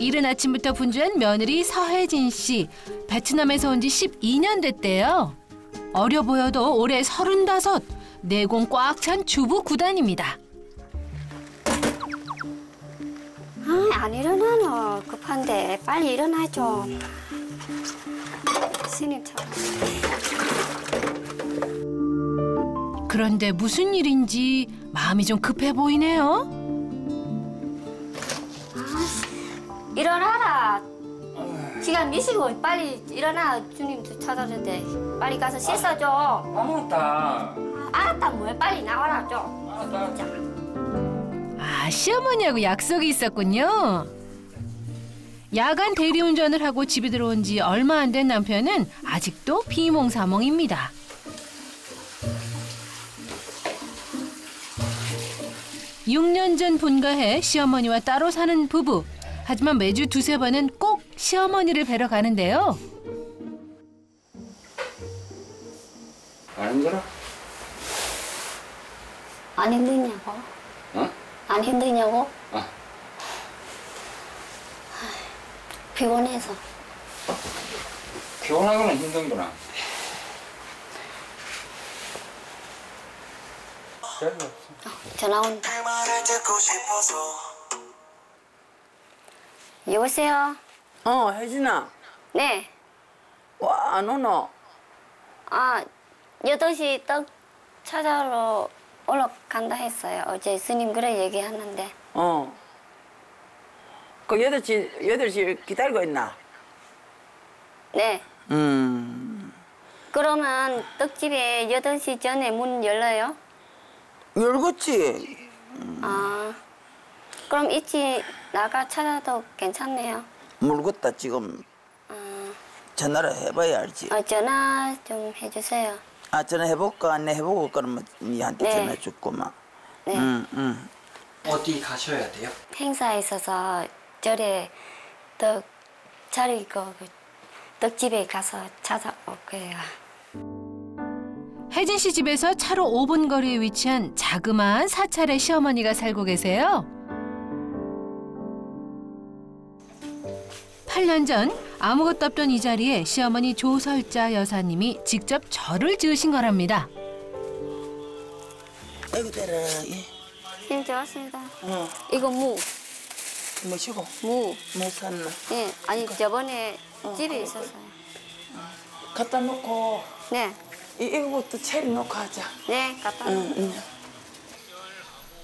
이른 아침부터 분주한 며느리 서혜진 씨. 베트남에서 온 지 12년 됐대요. 어려 보여도 올해 35, 내공 꽉 찬 주부 구단입니다. 안 일어나노. 급한데 빨리 일어나죠. 스님처럼. 그런데 무슨 일인지 마음이 좀 급해 보이네요. 일어나라. 시간 미시고 빨리 일어나. 주님도 찾아주는데 빨리 가서 씻어줘. 아무렇다. 알았다 뭐해. 빨리 나와라 좀. 아, 시어머니하고 약속이 있었군요. 야간 대리운전을 하고 집에 들어온 지 얼마 안 된 남편은 아직도 비몽사몽입니다. (6년) 전 분가해 시어머니와 따로 사는 부부. 하지만 매주 두세 번은 꼭 시어머니를 뵈러 가는데요. 안 힘들어? 안 힘드냐고? 어? 안 힘드냐고? 아. 피곤해서. 피곤하고는 힘든구나. 별로 없어. 전화 온다. 여보세요? 혜진아. 네. 와, 안 오노? 8시 떡 찾아러 올라간다 했어요. 어제 스님 그래 얘기하는데. 그 8시 기다리고 있나? 네. 그러면 떡집에 8시 전에 문 열어요? 열겠지. 그럼 일찍 나가 찾아도 괜찮네요. 모르겠다, 지금. 전화를 해봐야 알지. 전화 좀 해주세요. 전화해볼까? 안 해보고 그러면 니한테 네. 전화 줄거만. 네. 어디 가셔야 돼요? 행사 있어서 절에 떡 차리고 떡집에 가서 찾아올 거예요. 혜진 씨 집에서 차로 5분 거리에 위치한 자그마한 사찰의 시어머니가 살고 계세요. 8년 전 아무것도 없던 이 자리에 시어머니 조설자 여사님이 직접 절을 지으신 거랍니다. 아이고, 대라. 네, 좋았습니다. 이거 무. 뭐시고? 무. 뭐 샀나? 예, 아니 저번에 집에 있었어요. 갖다 놓고, 네, 이거부터 채리 놓고 하자. 네, 갖다 놓을게요.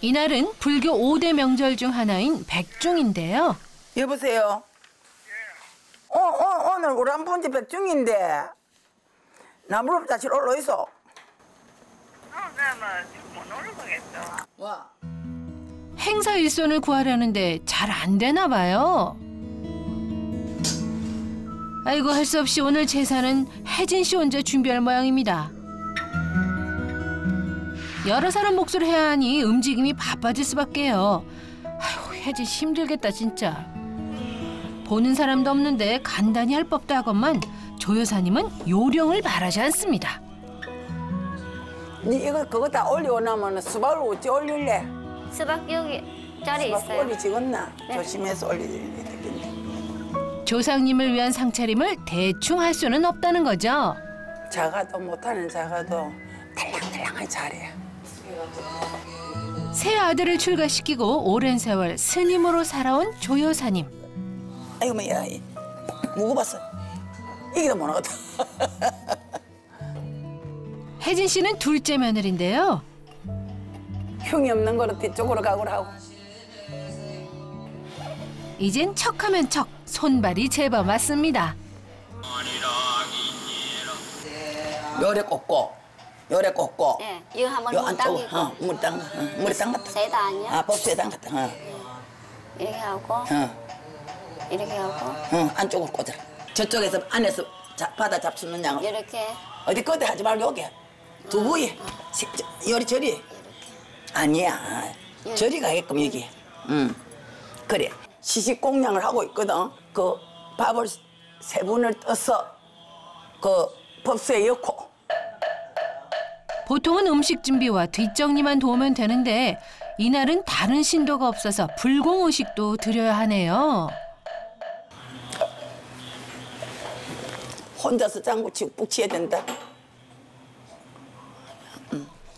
이날은 불교 5대 명절 중 하나인 백중인데요. 여보세요? 오늘 우리 한푼지 백중인데 나무로 다시 올라있어. 못 올라가겠어. 와. 행사 일손을 구하려는데 잘 안 되나 봐요. 아이고, 할 수 없이 오늘 제사는 혜진 씨 혼자 준비할 모양입니다. 여러 사람 몫을 해야 하니 움직임이 바빠질 수밖에요. 아휴, 혜진 씨 힘들겠다 진짜. 보는 사람도 없는데 간단히 할 법도 하건만 조 여사님은 요령을 말하지 않습니다. 니 그거 다 올리고 나면 수박을 어찌 올릴래? 수박 여기 자리 수박 있어요. 올리 찍었나? 네. 조심해서 올리야 되겠네. 조상님을 위한 상차림을 대충 할 수는 없다는 거죠. 작아도 못하는 작아도 달랑달랑하게 잘해. 새 아들을 출가시키고 오랜 세월 스님으로 살아온 조 여사님. 아이고 뭐야, 먹어봤어. 이게 더 못하겠다. 혜진 씨는 둘째 며느리인데요. 흉이 없는 거로 뒤쪽으로 가고라 하고. 이젠 척하면 척, 손발이 제법 맞습니다. 요래 꽂고, 요래 꽂고. 네, 이거 한번 요 문 안쪽으로, 당기고. 물 담가, 물에 담갔다. 세다 아니야? 법수에 담갔다. 이렇게 하고 이렇게 하고 안쪽으로 꽂아. 저쪽에서 안에서 받아 잡수는 양을. 이렇게. 어디 끝에 하지 말고 여기. 두부에. 요리 저리. 아니야. 저리 가게끔 여기. 그래. 시식공양을 하고 있거든. 그 밥을 3분을 떠서 그 법수에 넣고. 보통은 음식 준비와 뒷정리만 도우면 되는데 이날은 다른 신도가 없어서 불공의식도 드려야 하네요. 혼자서 장구 치고 푹 치야 된다.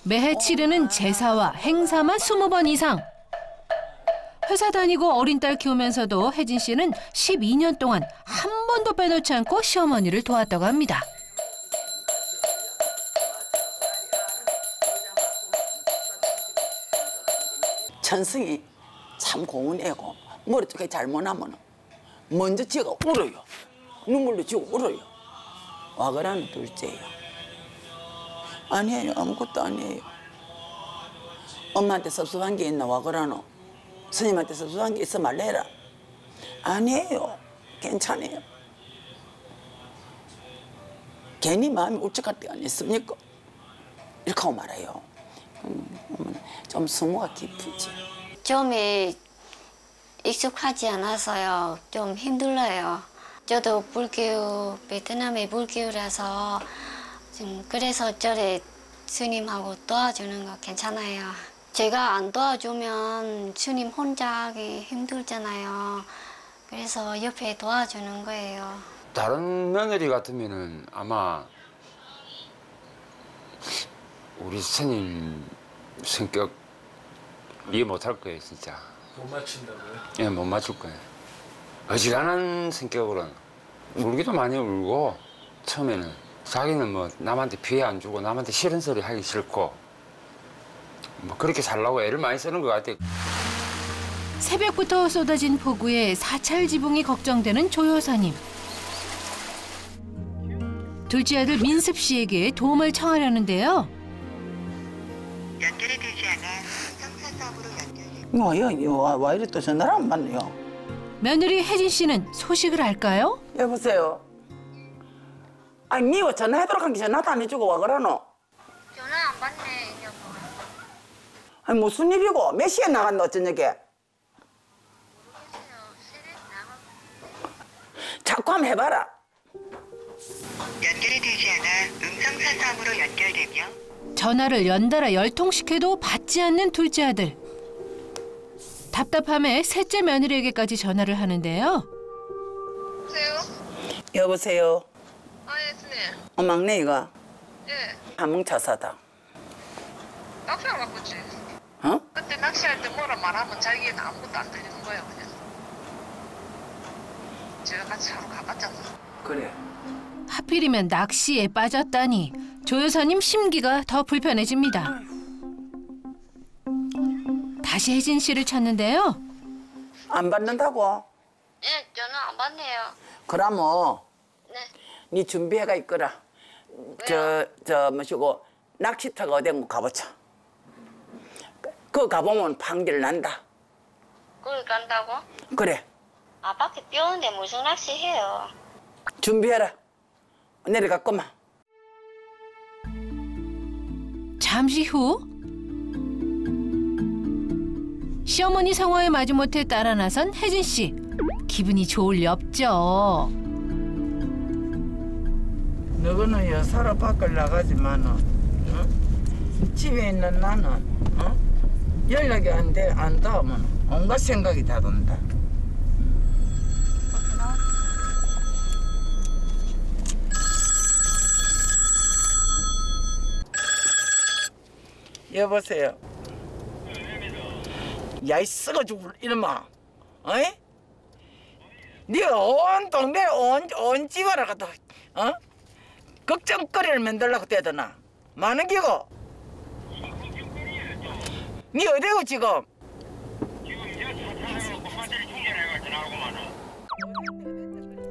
매해 치르는 제사와 행사만 20번 이상. 회사 다니고 어린 딸 키우면서도 혜진 씨는 12년 동안 한 번도 빼놓지 않고 시어머니를 도왔다고 합니다. 천승이 참 고운애고 머리 쪽에 잘못하면 먼저 지가 울어요. 눈물로 지고 울어요. 와 그러는 둘째예요. 아니에요. 아무것도 아니에요. 엄마한테 섭섭한 게 있나 와 그러노. 스님한테 섭섭한 게 있어 말래라. 아니에요. 괜찮아요. 괜히 마음이 울적할 때가 아니었습니까? 이렇게 하고 말아요. 좀 수모가 깊은지. 처음에 익숙하지 않아서요. 좀 힘들어요. 저도 불교, 베트남의 불교라서 그래서 저래 스님하고 도와주는 거 괜찮아요. 제가 안 도와주면 스님 혼자 하기 힘들잖아요. 그래서 옆에 도와주는 거예요. 다른 며느리 같으면은 아마 우리 스님 성격 이해 못할 거예요, 진짜. 못 맞춘다고요? 예, 못 맞출 거예요. 어지간한 성격으로는 울기도 많이 울고 처음에는 자기는 뭐 남한테 피해 안 주고 남한테 싫은 소리 하기 싫고 뭐 그렇게 살라고 애를 많이 쓰는 것 같아요. 새벽부터 쏟아진 폭우에 사찰 지붕이 걱정되는 조 여사님. 둘째 아들 민습 씨에게 도움을 청하려는데요. 연결이 되지 않아 성사사업으로 연결돼. 와 이래 또 전화를 안 받네요. 며느리 혜진 씨는 소식을 알까요? 여보세요. 아니 니가 전화하도록 한 게 전화도 안 해주고 와 그러노. 전화 안 받네, 여보. 아니 무슨 일이고 몇 시에 나간다 저녁에. 자꾸 한번 해봐라. 연결이 되지 않아 음성사서함으로 연결되며 전화를 연달아 10통씩해도 받지 않는 둘째 아들. 답답함에 셋째 며느리에게까지 전화를 하는데요. 여보세요? 여보세요. 예, 스님. 막내가 예. 한뭉차사다. 낚시하러 바꿨지. 어? 그때 낚시할 때 뭐라 말하면 자기는 아무것도 안 들리는 거예요, 그냥. 제가 같이 하러 가봤잖아. 그래. 하필이면 낚시에 빠졌다니 조 여사님 심기가 더 불편해집니다. 다시 혜진 씨를 찾는데요. 안 받는다고? 예, 전화 안 받네요. 그러면 네. 네 준비해가 있거라. 뭐시고 낚시터가 어디 한번 가보자. 그거 가보면 판결 난다. 거기 간다고? 그래. 아, 밖에 비 오는데 무슨 낚시 해요? 준비해라. 내려갔구만. 잠시 후 시어머니 상황에 마지못해 따라 나선 혜진 씨. 기분이 좋을 리 없죠. 너는 여사로 밖을 나가지만은 어? 집에 있는 나는 어? 연락이 안 닿으면 온갖 생각이 다 든다. 여보세요. 야이 썩어 죽을 이놈아. 어이? 네가 온 동네 온 집안을 갖다 어? 걱정거리를 만들려고 대더나 많은 기고. 네 어디고 지금?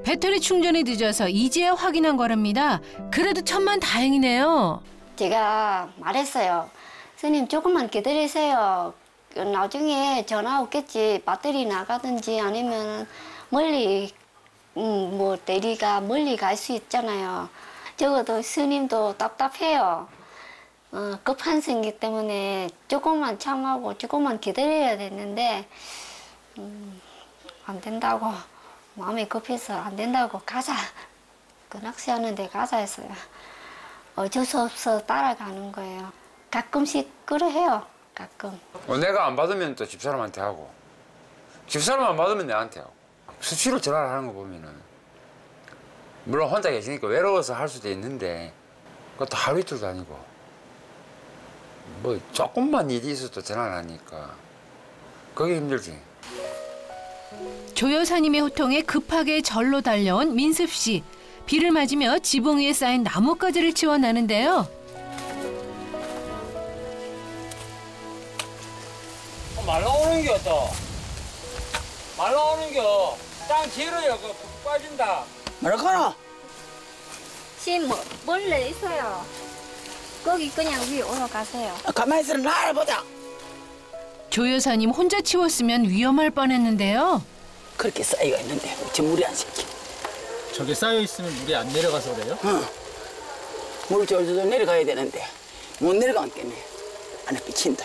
배터리 충전이 늦어서 이제야 확인한 거랍니다. 그래도 천만 다행이네요. 제가 말했어요. 스님 조금만 기다리세요. 나중에 전화 오겠지. 배터리 나가든지 아니면 멀리 뭐 대리가 멀리 갈 수 있잖아요. 적어도 스님도 답답해요. 급한 생기 때문에 조금만 참하고 조금만 기다려야 됐는데 안 된다고 마음이 급해서 안 된다고 가자. 그 낚시하는데 가자 했어요. 어쩔 수 없어 따라가는 거예요. 가끔씩 그래요. 가끔. 내가 안 받으면 또 집사람한테 하고 집사람 안 받으면 내한테 하고 수시로 전화를 하는 거 보면은 물론 혼자 계시니까 외로워서 할 수도 있는데 그것도 하루 이틀도 아니고 뭐 조금만 일이 있어도 전화하니까 그게 힘들지. 조 여사님의 호통에 급하게 절로 달려온 민습 씨. 비를 맞으며 지붕 위에 쌓인 나뭇가지를 치워나는데요. 말 나오는 게 또. 말 나오는 게 땅 지르요. 그 빠진다. 뭐라카노? 씨 멀리 있어요. 거기 그냥 위에 올라가세요. 가만히 있으라 나를 보자. 조 여사님 혼자 치웠으면 위험할 뻔했는데요. 그렇게 쌓이가 있는데 어찌 물이 안 새끼. 저게 쌓여 있으면 물이 안 내려가서 그래요? 물 졸졸 내려가야 되는데 못 내려가겠네. 안에 비친다.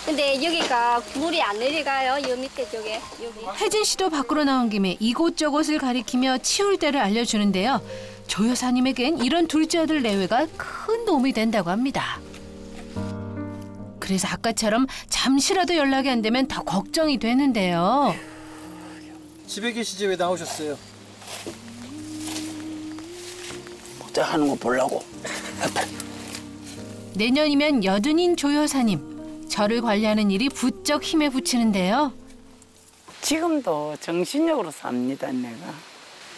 근데 여기가 물이 안 내려가요. 요 밑에 쪽에 여기. 혜진 씨도 밖으로 나온 김에 이곳저곳을 가리키며 치울 때를 알려주는데요. 조 여사님에겐 이런 둘째 아들 내외가 큰 도움이 된다고 합니다. 그래서 아까처럼 잠시라도 연락이 안 되면 더 걱정이 되는데요. 집에 계시지 왜 나오셨어요? 복잡하는 거 보려고. 내년이면 여든인 조 여사님. 저를 관리하는 일이 부쩍 힘에 부치는데요. 지금도 정신력으로 삽니다, 내가.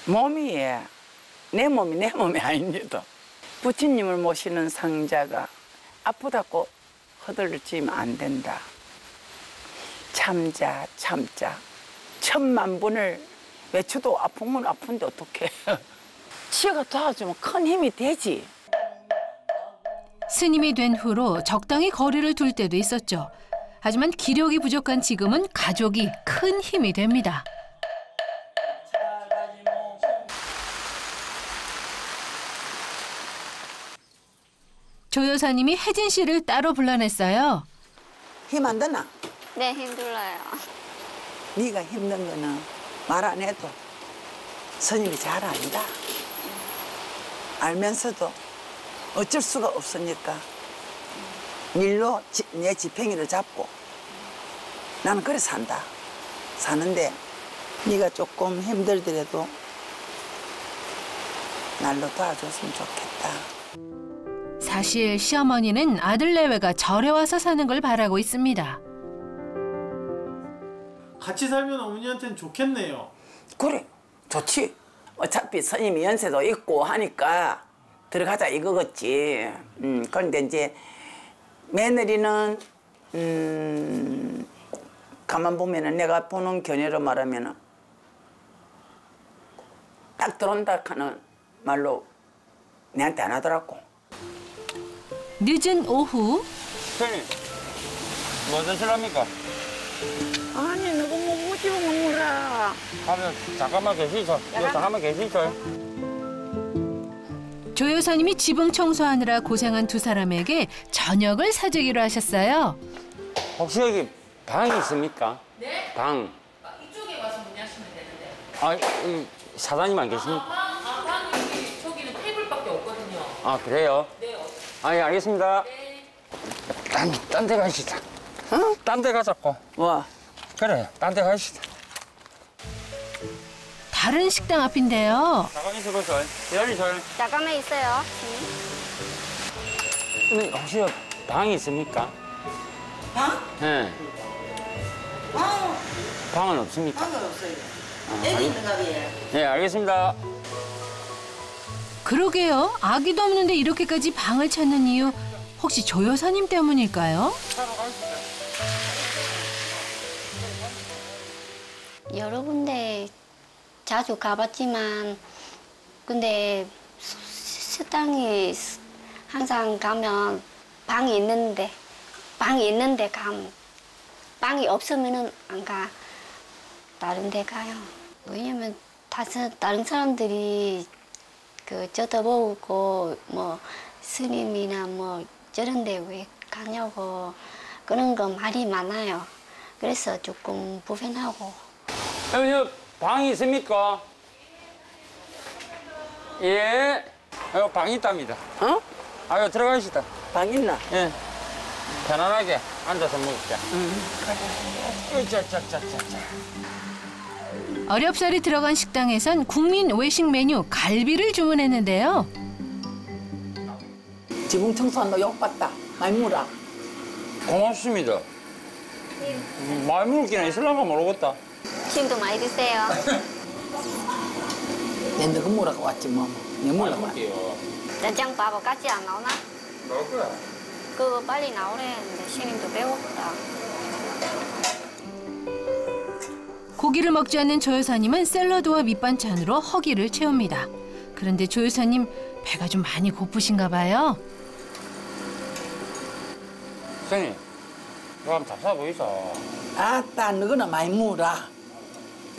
몸이 내 몸이 아닙니다. 부처님을 모시는 상자가 아프다고 허들지면 안 된다. 참자. 천만 분을 외쳐도 아픈 건 아픈데 어떡해. 치어가 도와주면 큰 힘이 되지. 스님이 된 후로 적당히 거리를 둘 때도 있었죠. 하지만 기력이 부족한 지금은 가족이 큰 힘이 됩니다. 조 여사님이 혜진 씨를 따로 불러냈어요. 힘 안 드나? 네, 힘들어요. 네가 힘든 거는 말 안 해도 스님이 잘 안다. 알면서도 어쩔 수가 없으니까 일로 내 지팽이를 잡고 나는 그래 산다. 사는데 네가 조금 힘들더라도 날로 도와줬으면 좋겠다. 사실 시어머니는 아들 내외가 절에 와서 사는 걸 바라고 있습니다. 같이 살면 어머니한테는 좋겠네요. 그래, 좋지. 어차피 스님이 연세도 있고 하니까 들어가자 이거겠지. 그런데 이제 며느리는 가만 보면은 내가 보는 견해로 말하면은 딱 들어온다 하는 말로 내한테 안 하더라고. 늦은 오후 형님, 뭐 드실랍니까? 아니 너가 뭐 무지고 먹느라. 잠깐만 계시죠. 잠깐만 계시죠. 조 여사님이 지붕 청소하느라 고생한 두 사람에게 저녁을 사주기로 하셨어요. 혹시 여기 방이 있습니까? 네? 방. 이쪽에 와서 문의하시면 되는데. 사장님 안 계십니까? 방이 저기는 테이블밖에 없거든요. 아, 그래요? 네. 예, 알겠습니다. 네. 딴 데 가시다. 어? 딴 데 가자고. 와. 그래, 딴 데 가시다. 다른 식당 앞인데요. 잠깐 있어보세요. 기다리세요. 잠깐만 있어요. 혹시 방이 있습니까? 방? 네. 방은 없습니까? 방은 없어요. 애기 있는가 봐요. 네, 알겠습니다. 그러게요. 아기도 없는데 이렇게까지 방을 찾는 이유 혹시 조 여사님 때문일까요? 여러 군데 자주 가봤지만 근데 식당이 항상 가면 방이 있는데 방이 없으면은 안 가. 다른 데 가요. 왜냐면 다른 사람들이 그 쳐다보고 뭐 스님이나 뭐 저런 데 왜 가냐고 그런 거 말이 많아요. 그래서 조금 불편하고. 여기 방이 있습니까? 예. 방이 있답니다. 어? 아유, 들어가시다. 방 있나? 예. 편안하게 앉아서 먹자. 응. 으짜짜짜짜짜. 어렵사리 들어간 식당에선 국민 외식 메뉴 갈비를 주문했는데요. 지붕 청소한다 욕봤다. 많이 물어. 고맙습니다. 많이 물기는 있을란가 모르겠다. 침도 많이 드세요. 내 너가 물어가 왔지 뭐. 내 물어가 왔지. 된장밥은 같이 안 나오나? 나올 거야. 그거 빨리 나오래 했는데 신임도 배고프다. 고기를 먹지 않는 조 여사님은 샐러드와 밑반찬으로 허기를 채웁니다. 그런데 조 여사님 배가 좀 많이 고프신가 봐요. 선생님, 이거 한번 잡사 보이소. 아따 너거나 많이 물어.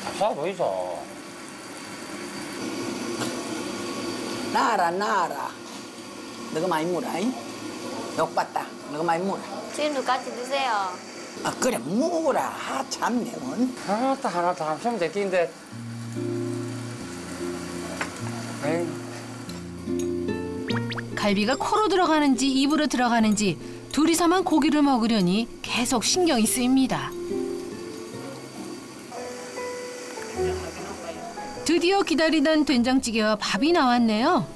잡사 보이소. 나아라 나아라. 너가 많이 물어. 욕봤다. 너가 많이 물어. 지금도 같이 드세요. 아 그래 물어. 아 참내 원. 하나 더 하면 되겠는데. 에이. 갈비가 코로 들어가는지 입으로 들어가는지 둘이서만 고기를 먹으려니 계속 신경이 쓰입니다. 드디어 기다리던 된장찌개와 밥이 나왔네요.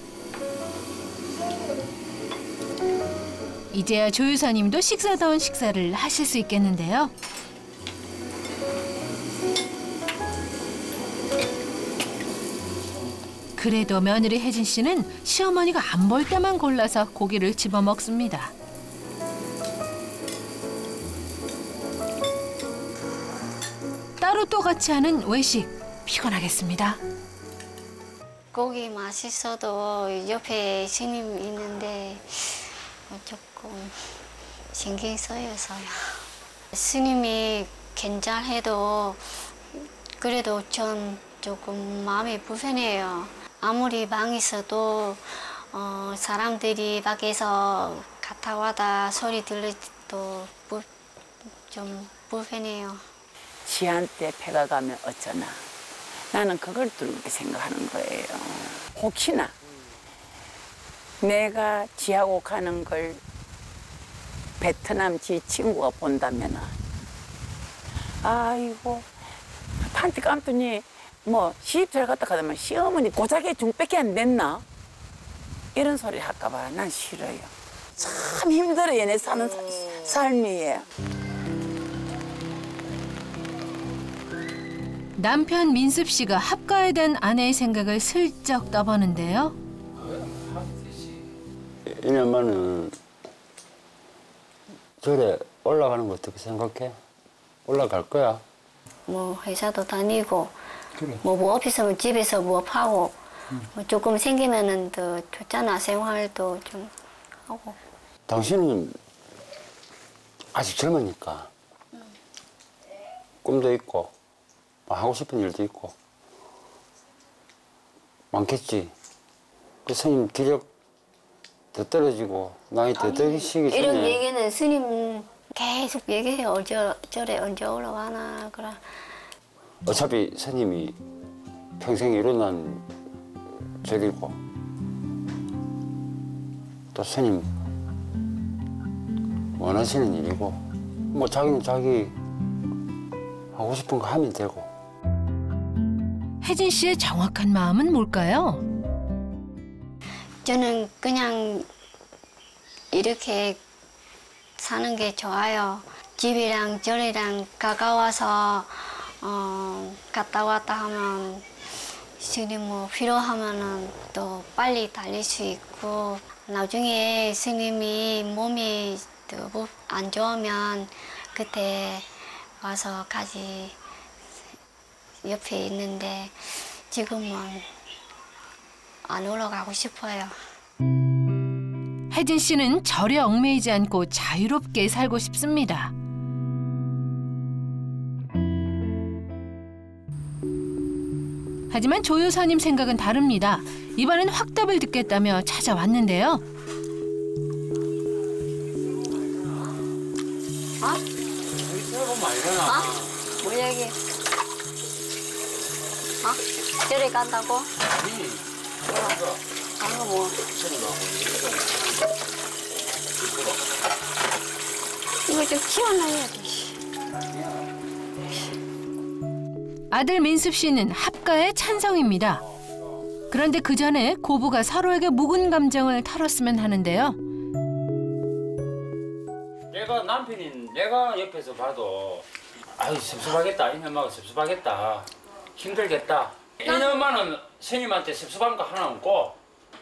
이제야 조 여사님도 식사다운 식사를 하실 수 있겠는데요. 그래도 며느리 혜진 씨는 시어머니가 안 볼 때만 골라서 고기를 집어 먹습니다. 따로 또 같이 하는 외식 피곤하겠습니다. 고기 맛있어도 옆에 스님 있는데 조금 신경 쓰여서요. 스님이 괜찮아도 그래도 전 조금 마음이 불편해요. 아무리 방 있어도 사람들이 밖에서 갔다 와다 소리 들려도 좀 불편해요. 지한테 배가 가면 어쩌나. 나는 그걸 그렇게 생각하는 거예요. 혹시나 내가 지하고 가는 걸 베트남 지 친구가 본다면 아이고 판티 깜더니 뭐 시집잘 갔다 가면 시어머니 고작에 중밖에 안 됐나? 이런 소리 할까 봐 난 싫어요. 참 힘들어요. 내 사는 삶이에요. 남편 민습 씨가 합가에 대한 아내의 생각을 슬쩍 떠보는데요. 이 엄마는 절에 올라가는 거 어떻게 생각해? 올라갈 거야? 뭐 회사도 다니고 그래. 뭐 오피스면 집에서 뭐 하고 뭐 조금 생기면은 더 좋잖아. 생활도 좀 하고. 당신은 아직 젊으니까 꿈도 있고 하고 싶은 일도 있고 많겠지. 그 스님 기력 더 떨어지고 나이 더 드시기 전에 이런 얘기는 스님 계속 얘기해요. 절에 언제 올라가나 그래. 어차피 스님이 평생 이뤄난 절이고 또 스님 원하시는 일이고 뭐 자기는 자기 하고 싶은 거 하면 되고. 혜진 씨의 정확한 마음은 뭘까요? 저는 그냥 이렇게 사는 게 좋아요. 집이랑 절이랑 가까워서 갔다 왔다 하면 스님 뭐 필요하면은 또 빨리 달릴 수 있고 나중에 스님이 몸이 안 좋으면 그때 와서 같이 옆에 있는데 지금은 안 올라가고 싶어요. 혜진 씨는 절에 얽매이지 않고 자유롭게 살고 싶습니다. 하지만 조 여사님 생각은 다릅니다. 이번엔 확답을 듣겠다며 찾아왔는데요. 뭐 얘기? 절에 간다고? 아니 뭐. 이거 좀 치워놔야지. 아들 민습 씨는 합가에 찬성입니다. 그런데 그 전에 고부가 서로에게 묵은 감정을 털었으면 하는데요. 내가 남편인 내가 옆에서 봐도 아유 섭섭하겠다. 이 엄마가 섭섭하겠다. 힘들겠다. 이 엄마는 스님한테 섭섭한 거 하나 없고.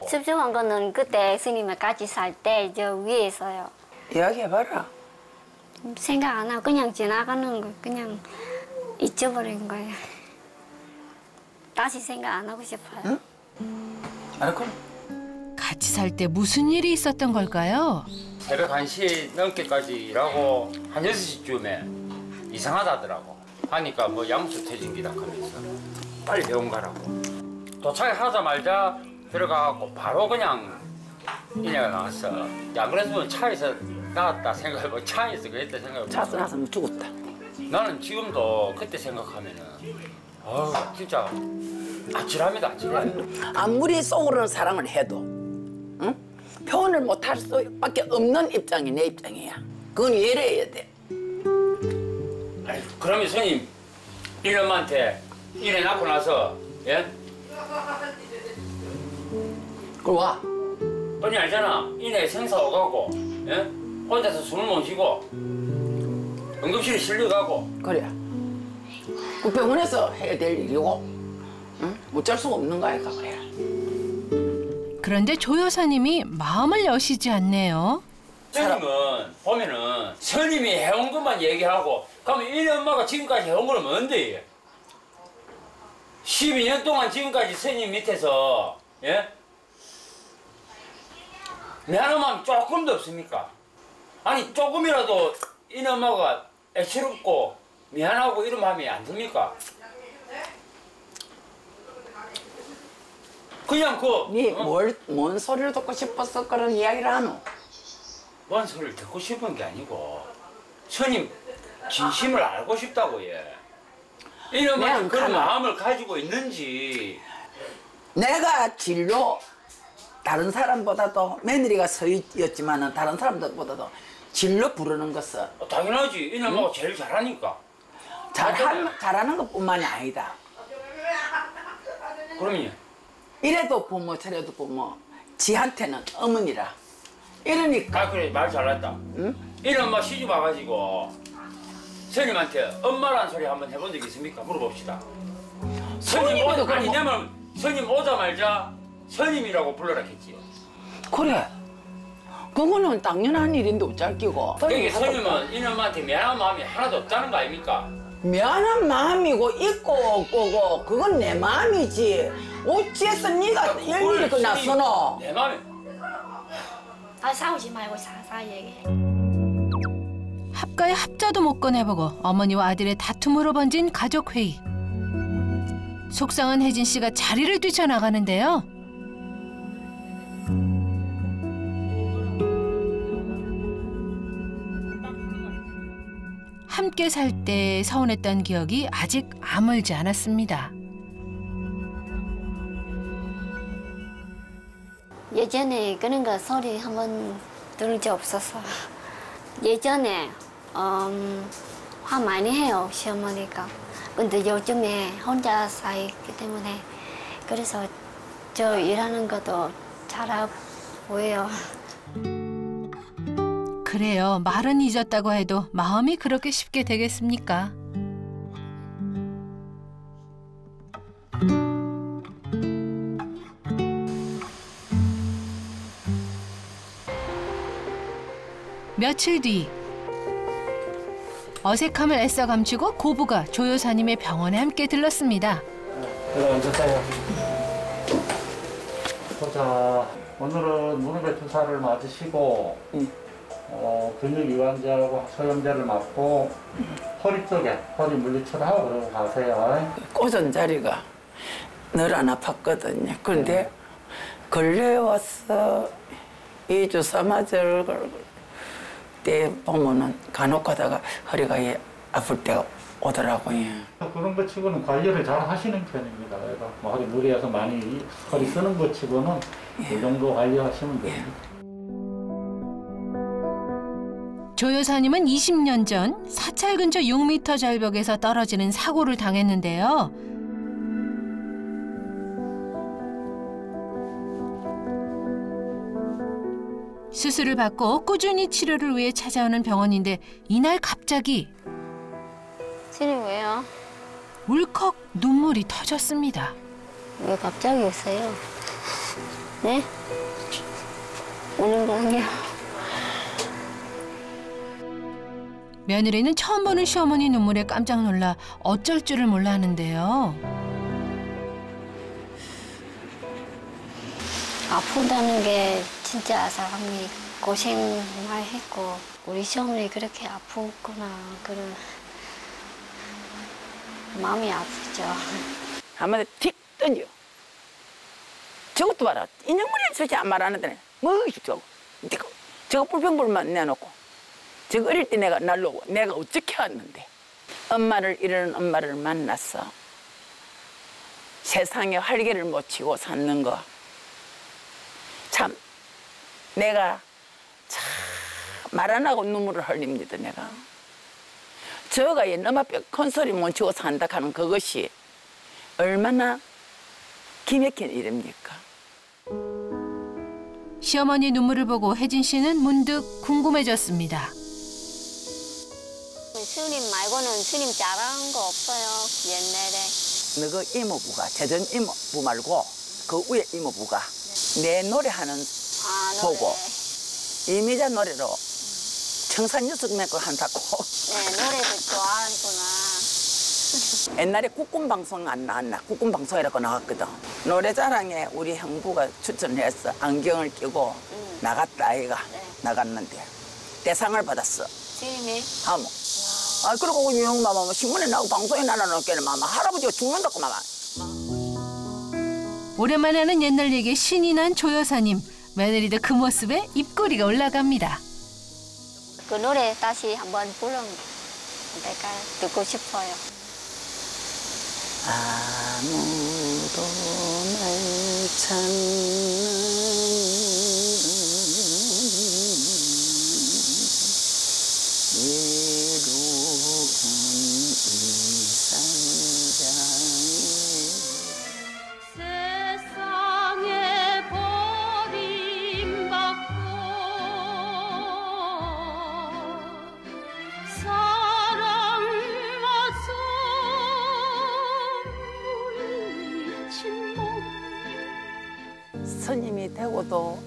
섭섭한 거는 그때 스님을 같이 살 때 저 위에 있어요. 이야기해봐라. 생각 안 하고 그냥 지나가는 거 그냥 잊어버린 거예요. 다시 생각 안 하고 싶어요. 응? 알았고. 같이 살 때 무슨 일이 있었던 걸까요? 새벽 1시 넘게까지 일하고 한 6시쯤에 이상하다더라고. 하니까 뭐 양수 퇴진기다 하면서 빨리 병원 가라고. 도착하자마자 들어가고 바로 그냥 이내가 나왔어. 야 그랬으면 차에서 나왔다 생각해보고 차에서 그랬다 생각해보고 차서 나서면 죽었다. 나는 지금도 그때 생각하면은 아우 진짜 아찔합니다. 아찔해. 아무리 속으로는 사랑을 해도 응? 표현을 못할 수밖에 없는 입장이 내 입장이야. 그건 이해해야 돼. 아니, 그러면 스님 이놈한테 일해 낳고 나서 예? 그걸 와. 뻔히 알잖아. 이내 생사 오가고 예? 혼자서 숨을 못 쉬고 응급실에 실려가고. 그래. 그 병원에서 해야 될 일이고 응? 어쩔 수가 없는 거야. 그거야. 그런데 조 여사님이 마음을 여시지 않네요. 스님은 보면은 스님이 해온 것만 얘기하고 그러면 이 엄마가 지금까지 해온 거는 뭔데? 12년 동안 지금까지 스님 밑에서 예? 미안한 마음 조금도 없습니까? 아니 조금이라도 이 엄마가 애처롭고 미안하고 이런 마음이 안 듭니까? 그냥 뭔 소리를 듣고 싶어서 그런 이야기를 하노? 뭔 소리를 듣고 싶은 게 아니고 스님 진심을 알고 싶다고 예. 이놈은 그런 마음을 가지고 있는지. 내가 진로 다른 사람보다도 며느리가 서였지만은 다른 사람들보다도 진로 부르는 것은 당연하지. 이놈하고 제일 잘하니까. 잘하는 것뿐만이 아니다. 그럼요. 이래도 부모 저래도 부모 지한테는 어머니라. 이러니까. 아 그래 말 잘났다. 응? 이놈마 시집 와가지고 스님한테 엄마란 소리 한번 해본 적 있습니까? 물어봅시다. 스님 오자 아니 내면 스님 오자마자 스님이라고 불러라 했지요. 그래. 그거는 당연한 일인데 어쩔 끼고. 그게 스님은 이놈한테 미안한 마음이 하나도 없다는 거 아닙니까? 미안한 마음이고 있고 없고고 그건 내 마음이지. 어찌해서 네가 일일이 그 낯서노? 내 마음에. 아 싸우지 말고 사사 얘기해. 합가에 합자도 못 꺼내보고 어머니와 아들의 다툼으로 번진 가족회의. 속상한 혜진 씨가 자리를 뛰쳐나가는데요. 함께 살 때 서운했던 기억이 아직 아물지 않았습니다. 예전에 그런 거 소리 한번 들은 적 없었어. 예전에 화 많이 해요 시어머니가. 근데 요즘에 혼자 살기 때문에 그래서 저 일하는 것도 잘하고 보여요. 그래요. 말은 잊었다고 해도 마음이 그렇게 쉽게 되겠습니까? 며칠 뒤 어색함을 애써 감추고 고부가 조 여사님의 병원에 함께 들렀습니다. 그래 앉으세요. 보자. 오늘은 무릎에 주사를 맞으시고 근육 이완제하고 소염제를 맞고 허리 쪽에 허리 물리치료하고 그러고 가세요. 꽂은 자리가 늘 안 아팠거든요. 그런데 근래에 와서 2주 3화절 때 보면은 간혹 가다가 허리가 아플 때가 오더라고요. 그런 것 치고는 관리를 잘 하시는 편입니다. 뭐 허리 무리해서 많이 허리 쓰는 것 치고는 이 정도 관리하시면 됩니다. 조 여사님은 20년 전 사찰 근처 6m 절벽에서 떨어지는 사고를 당했는데요. 수술을 받고 꾸준히 치료를 위해 찾아오는 병원인데 이날 갑자기 스님 왜요? 울컥 눈물이 터졌습니다. 왜 갑자기 오세요? 네? 우는 거 아니야? 며느리는 처음 보는 시어머니 눈물에 깜짝 놀라 어쩔 줄을 몰라 하는데요. 아프다는 게 진짜 사람이 고생 많이 했고 우리 시어머니 그렇게 아프구나 그런 마음이 아프죠. 한마디 틱 던져. 저것도 봐라. 인형머리 솔직히 안 말하는데 뭐 저거. 저거 불평불만 내놓고 저거 어릴 때 내가 날로 내가 어떻게 왔는데 엄마를 이런 엄마를 만났어. 세상에 활개를 못 치고 사는 거. 참 내가 참 말 안 하고 눈물을 흘립니다. 내가 저가 너마뼈 큰 소리 못 치고 산다 하는 그것이 얼마나 기맥힌 일입니까? 시어머니 눈물을 보고 혜진 씨는 문득 궁금해졌습니다. 스님 말고는 스님 잘하는 거 없어요 옛날에. 너그 이모부가 재전 이모부 말고 그 위에 이모부가 내 노래하는 보고 이미자 노래로 청산유수 맺고 한다고. 네 노래도 좋아하구나. 옛날에 국군방송 안 나왔나? 국군방송이라고 나왔거든. 노래자랑에 우리 형부가 추천했어. 안경을 끼고 나갔다 아이가. 나갔는데 대상을 받았어. 스님이? 하모. 그리고 우리 형마마 신문에 나오고 방송에 나눠놓기에는 마마 할아버지가 죽는다고 마마. 오랜만에 하는 옛날 얘기에 신이 난 조 여사님. 며느리도 그 모습에 입꼬리가 올라갑니다. 그 노래 다시 한번 불러면 내가 듣고 싶어요. 아무도 날 찾는 외로운 이 세상에 버림받고 사랑마저 물리친 몸. 스님이 되고도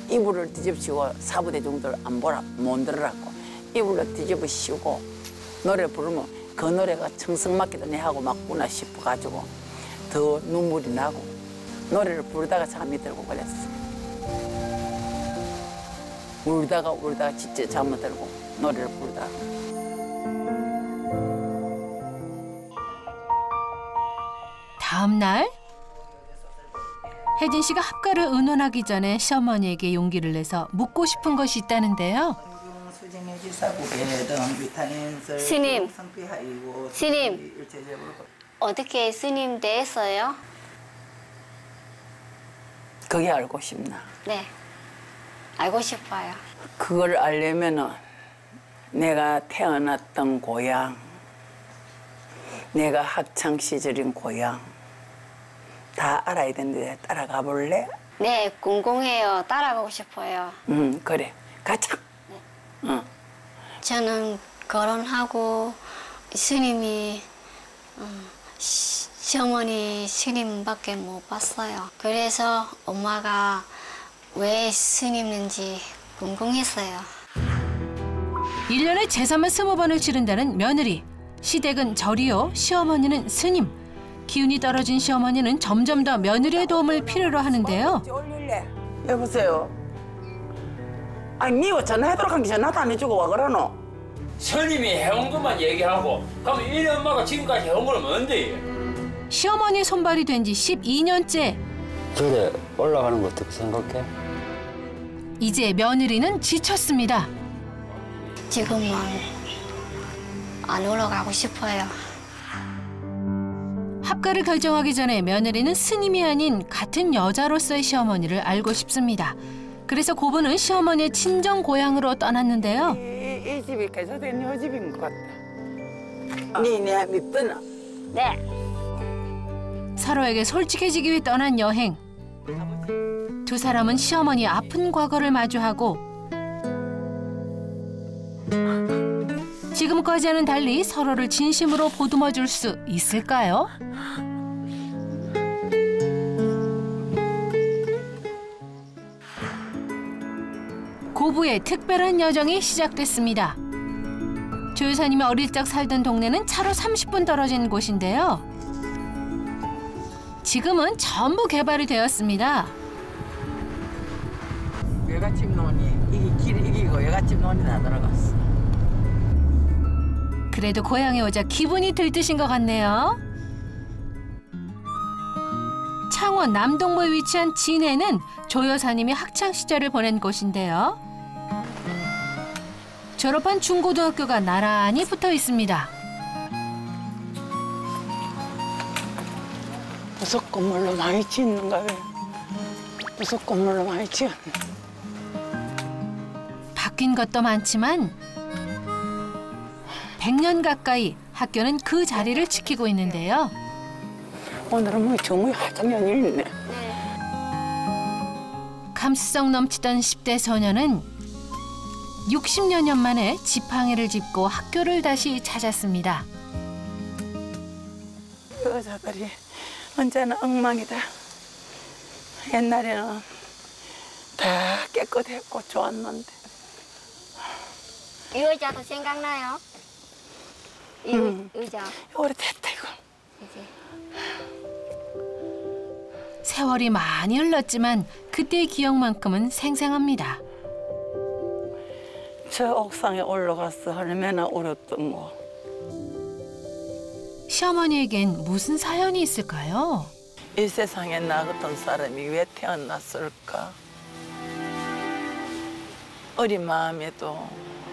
이불을 뒤집시고 사부대 정도를 못 들으라고 이불을 뒤집으시고 노래 부르면 그 노래가 청승맞기도 내하고 맞구나 싶어가지고 더 눈물이 나고 노래를 부르다가 잠이 들고 그랬어. 울다가 진짜 잠이 들고 노래를 부르다가. 다음 날 혜진 씨가 합가를 의논하기 전에 시어머니에게 용기를 내서 묻고 싶은 것이 있다는데요. 스님, 스님, 어떻게 스님 됐어요? 그게 알고 싶나? 네, 알고 싶어요. 그걸 알려면은 내가 태어났던 고향, 내가 학창 시절인 고향 다 알아야 되는데 따라가 볼래? 네, 궁금해요. 따라가고 싶어요. 그래. 가자. 네. 응. 저는 결혼하고 스님이 시어머니 스님밖에 못 봤어요. 그래서 엄마가 왜 스님인지 궁금했어요. 1년에 제사만 20번을 치른다는 며느리. 시댁은 절이요, 시어머니는 스님. 기운이 떨어진 시어머니는 점점 더 며느리의 도움을 필요로 하는데요. 여보세요. 아니 니가 전화해도록 한 게 전화도 안 해주고 와 그러노? 스님이 해온 것만 얘기하고 그럼 이 엄마가 지금까지 해온 건 뭔데? 시어머니 손발이 된 지 12년째. 절에 올라가는 거 어떻게 생각해? 이제 며느리는 지쳤습니다. 지금은 안 올라가고 싶어요. 합가를 결정하기 전에 며느리는 스님이 아닌 같은 여자로서의 시어머니를 알고 싶습니다. 그래서 고부는 시어머니의 친정 고향으로 떠났는데요. 이 집이 개조된 요 집인 것 같다. 네 밉더나? 네. 서로에게 솔직해지기 위해 떠난 여행. 두 사람은 시어머니의 아픈 과거를 마주하고 지금까지와는 달리 서로를 진심으로 보듬어 줄 수 있을까요? 고부의 특별한 여정이 시작됐습니다. 조 여사님이 어릴 적 살던 동네는 차로 30분 떨어진 곳인데요. 지금은 전부 개발이 되었습니다. 외갓집 논이 이게 길이 이기고 외갓집 논이 다 들어갔어. 그래도 고향에 오자 기분이 들뜨신 것 같네요. 창원 남동부에 위치한 진해는 조 여사님이 학창 시절을 보낸 곳인데요. 졸업한 중고등학교가 나란히 붙어 있습니다. 부속 건물로 많이 짓는가 봐. 부속 건물로 많이 지었네. 바뀐 것도 많지만 100년 가까이 학교는 그 자리를 지키고 있는데요. 오늘은 뭐 정말 화장년이 있네. 감수성 넘치던 10대 소녀는 60여 년 만에 지팡이를 짚고 학교를 다시 찾았습니다. 여자들이 언제나 엉망이다. 옛날에는 다 깨끗했고 좋았는데. 이 의자도 생각나요? 이 의자. 오래됐다 이거. 이제. 세월이 많이 흘렀지만 그때의 기억만큼은 생생합니다. 저 옥상에 올라가서 얼마나 울었던 거. 시어머니에겐 무슨 사연이 있을까요? 이 세상에 나 같은 사람이 왜 태어났을까? 어린 마음에도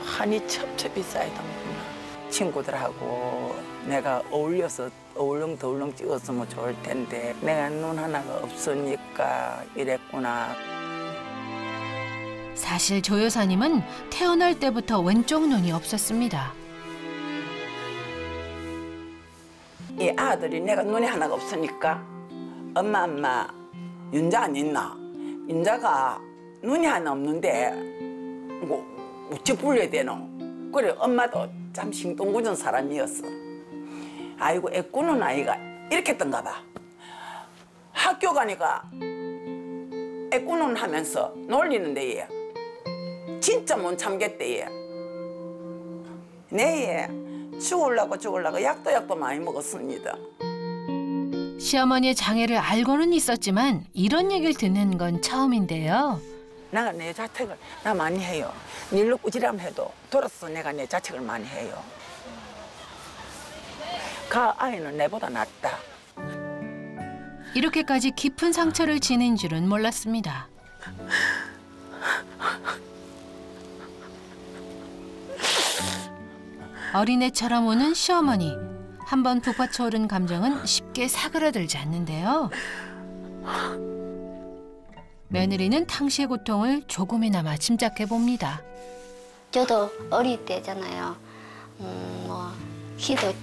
한이 첩첩이 쌓이던구나. 친구들하고 내가 어울려서 어울렁더울렁 찍었으면 좋을 텐데 내가 눈 하나가 없으니까 이랬구나. 사실 조 여사님은 태어날 때부터 왼쪽 눈이 없었습니다. 이 아들이 내가 눈이 하나가 없으니까 엄마 윤자 안 있나? 윤자가 눈이 하나 없는데 뭐 어찌 불러야 되노? 그래 엄마도 참 싱뚱구전 사람이었어. 아이고 애꾸는 아이가 이렇게 했던가 봐. 학교 가니까 애꾸는 하면서 놀리는데 얘 진짜 못 참겠대 얘. 내 얘 죽으려고 약도 많이 먹었습니다. 시어머니의 장애를 알고는 있었지만 이런 얘기를 듣는 건 처음인데요. 내가 내 자책을 나 많이 해요. 일로 꾸지람 해도 돌아서 내가 내 자책을 많이 해요. 그 아이는 내보다 낫다. 이렇게까지 깊은 상처를 지닌 줄은 몰랐습니다. 어린애처럼 우는 시어머니. 한번 북받쳐오른 감정은 쉽게 사그라들지 않는데요. 며느리는 당시의 고통을 조금이나마 짐작해 봅니다. 저도 어릴 때잖아요. 뭐 키도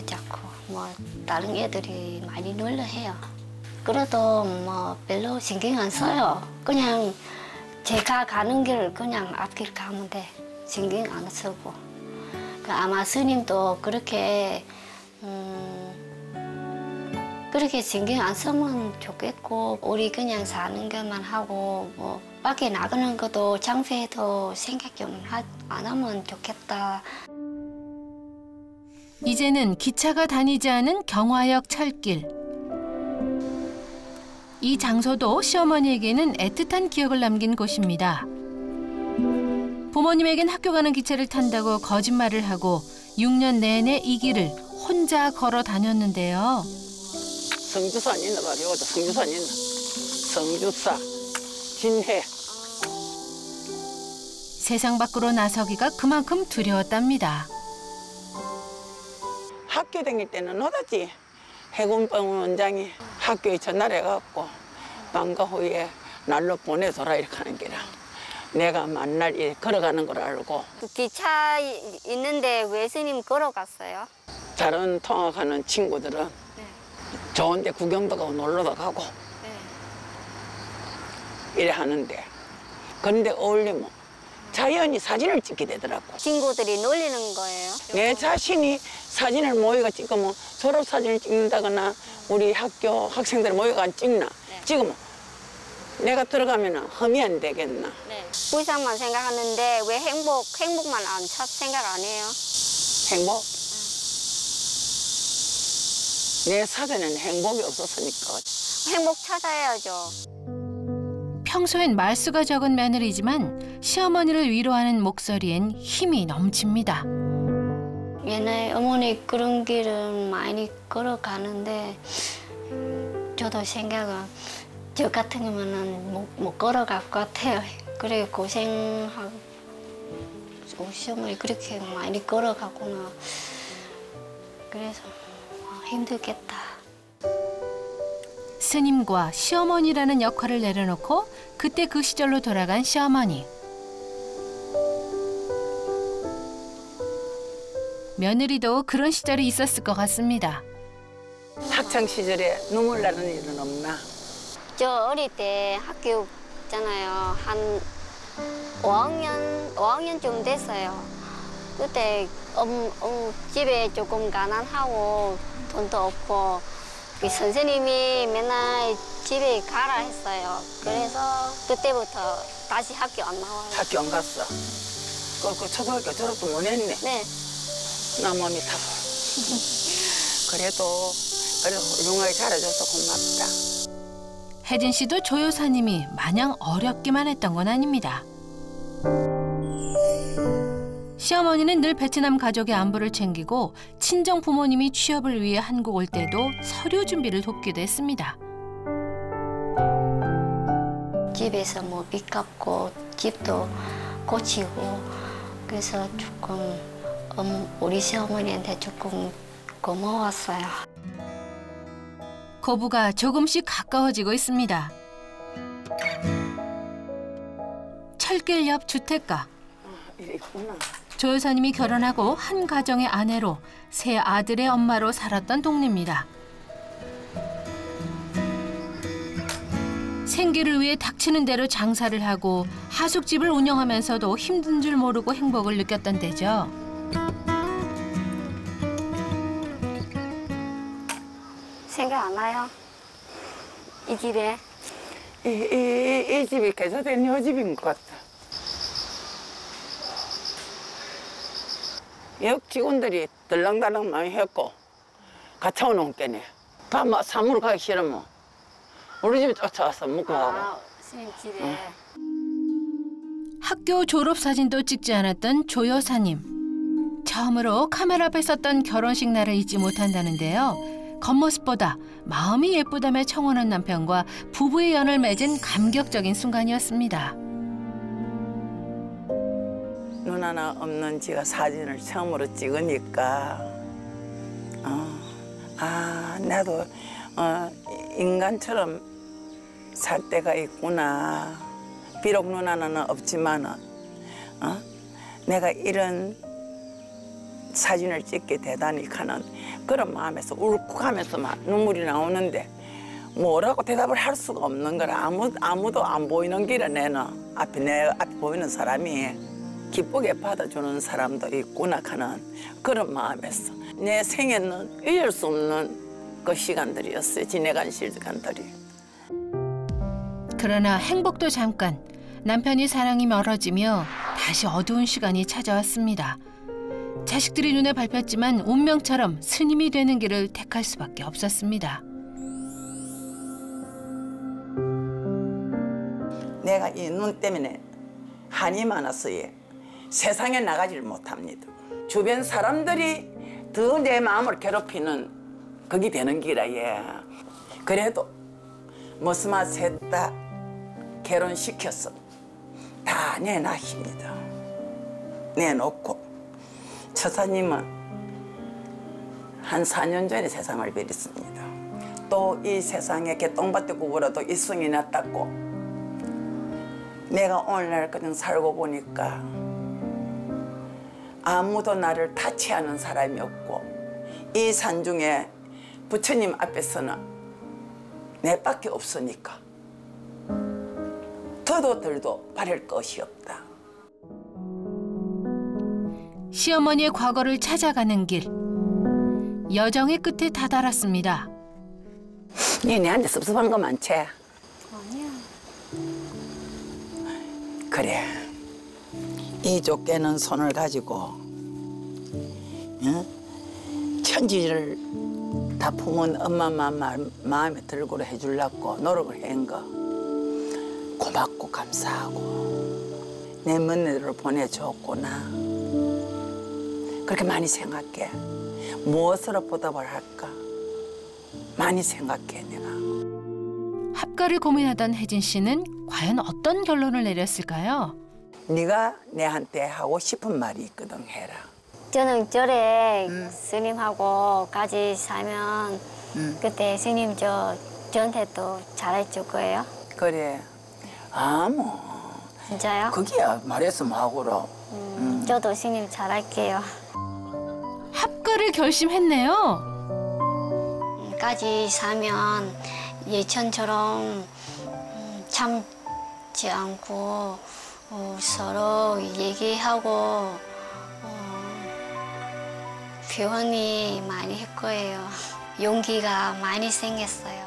작고 뭐 다른 애들이 많이 놀려해요. 그래도 뭐 별로 신경 안 써요. 그냥 제가 가는 길 그냥 앞길 가면 돼. 신경 안 쓰고. 아마 스님도 그렇게 신경 안 쓰면 좋겠고 우리 그냥 사는 것만 하고 뭐 밖에 나가는 것도 장소에도 생각 좀 안 하면 좋겠다. 이제는 기차가 다니지 않은 경화역 철길. 이 장소도 시어머니에게는 애틋한 기억을 남긴 곳입니다. 부모님에겐 학교 가는 기차를 탄다고 거짓말을 하고 6년 내내 이 길을 혼자 걸어 다녔는데요. 성주산 있나 봐. 여기도 성주산 있나. 성주사, 진해. 세상 밖으로 나서기가 그만큼 두려웠답니다. 학교 다닐 때는 노다지. 해군병 원장이 학교에 전화를 해갖고 방과 후에 날로 보내줘라 이렇게 하는 게라. 내가 만날 일 걸어가는 걸 알고 기차 있는데 왜 스님 걸어갔어요? 다른 통학하는 친구들은 네. 좋은 데 구경도 가고 놀러도 가고 네. 이래 하는데 그런데 어울리면 자연히 사진을 찍게 되더라고. 친구들이 놀리는 거예요? 내 자신이 사진을 모여가 찍으면 졸업사진을 찍는다거나 우리 학교 학생들 모여가 찍나? 네. 찍으면 내가 들어가면 흠이 안 되겠나? 네. 불쌍만 생각하는데 왜 행복만 생각 안 해요? 행복? 내 사전에는 행복이 없었으니까. 행복 찾아야죠. 평소엔 말수가 적은 며느리지만 시어머니를 위로하는 목소리엔 힘이 넘칩니다. 옛날 어머니 그런 길은 많이 걸어가는데 저도 생각은 저 같은 거면은 못 걸어갈 것 같아요. 그래 고생하고 우리 시어머니 그렇게 많이 걸어가구나. 그래서 힘들겠다. 스님과 시어머니라는 역할을 내려놓고 그때 그 시절로 돌아간 시어머니. 며느리도 그런 시절이 있었을 것 같습니다. 학창 시절에 눈물 나는 일은 없나? 저 어릴 때 학교 있잖아요. 한 5학년쯤 됐어요. 그때 집에 조금 가난하고 돈도 없고 그 선생님이 맨날 집에 가라 했어요. 그래서 그때부터 다시 학교 안 나와요. 학교 안 갔어. 그 초등학교 졸업도 못 했네. 네. 나 몸이 타고. 그래도 훌륭하게 잘해줘서 고맙다. 혜진 씨도 조 여사님이 마냥 어렵기만 했던 건 아닙니다. 시어머니는 늘 베트남 가족의 안부를 챙기고 친정 부모님이 취업을 위해 한국 올 때도 서류 준비를 돕기도 했습니다. 집에서 뭐 빚 갚고 집도 고치고 그래서 조금 우리 시어머니한테 조금 고마웠어요. 고부가 조금씩 가까워지고 있습니다. 철길 옆 주택가. 이래 있구나. 조 여사님이 결혼하고 한 가정의 아내로 세 아들의 엄마로 살았던 동네입니다. 생계를 위해 닥치는 대로 장사를 하고 하숙집을 운영하면서도 힘든 줄 모르고 행복을 느꼈던 때죠. 생각 안 나요? 이 길에? 이 집이 개조된 요 집인 것 같다. 역 직원들이 들랑달랑 많이 했고 갇혀오는 게네. 밥 사무로 가기 싫으면 우리 집에 쫓아와서 먹고 가고. 스님 집에. 학교 졸업 사진도 찍지 않았던 조 여사님. 처음으로 카메라 앞에 섰던 결혼식 날을 잊지 못한다는데요. 겉모습보다 마음이 예쁘다며 청혼한 남편과 부부의 연을 맺은 감격적인 순간이었습니다. 눈 하나 없는 지가 사진을 처음으로 찍으니까 나도 인간처럼 살 때가 있구나. 비록 눈 하나는 없지만은 내가 이런 사진을 찍게 되다니 하는 그런 마음에서 울컥하면서 막 눈물이 나오는데 뭐라고 대답을 할 수가 없는 거라. 아무도 안 보이는 길에 내 앞에 보이는 사람이 기쁘게 받아주는 사람도 있구나 하는 그런 마음에서 내 생에는 잊을 수 없는 그 시간들이었어요. 지내간 시간들이. 그러나 행복도 잠깐. 남편이 사랑이 멀어지며 다시 어두운 시간이 찾아왔습니다. 자식들이 눈에 밟혔지만 운명처럼 스님이 되는 길을 택할 수밖에 없었습니다. 내가 이 눈 때문에 한이 많아서 세상에 나가지를 못합니다. 주변 사람들이 더 내 마음을 괴롭히는 그게 되는 기라. 그래도 머스마 셋 다 결혼시켜서 다 내놨습니다. 내놓고 처사님은 한 4년 전에 세상을 버렸습니다. 또 이 세상에 개똥밭에 구부러도 이승이 났다고 내가 오늘날 그냥 살고 보니까 아무도 나를 타치하는 사람이 없고 이 산중에 부처님 앞에서는 내밖에 없으니까 더도 덜도 바랄 것이 없다. 시어머니의 과거를 찾아가는 길. 여정의 끝에 다다랐습니다. 얘네한테 섭섭한 거 많지? 아니야. 그래. 이 좁게는 손을 가지고 응? 천지를 다 품은 엄마 마음에 들고 해주려고 노력을 한 거 고맙고 감사하고 내 먼네로 보내줬구나. 그렇게 많이 생각해. 무엇으로 보답을 할까? 많이 생각해 내가. 합가를 고민하던 혜진 씨는 과연 어떤 결론을 내렸을까요? 네가 내한테 하고 싶은 말이 있거든 해라. 저는 절에 스님하고 같이 살면 그때 스님 저한테 또 잘해줄 거예요? 그래. 아 뭐. 진짜요? 그게야 말했으면 하고로. 저도 스님 잘할게요. 합가를 결심했네요. 같이 살면 예전처럼 참지 않고 서로 얘기하고 표현이 많이 할 거예요. 용기가 많이 생겼어요.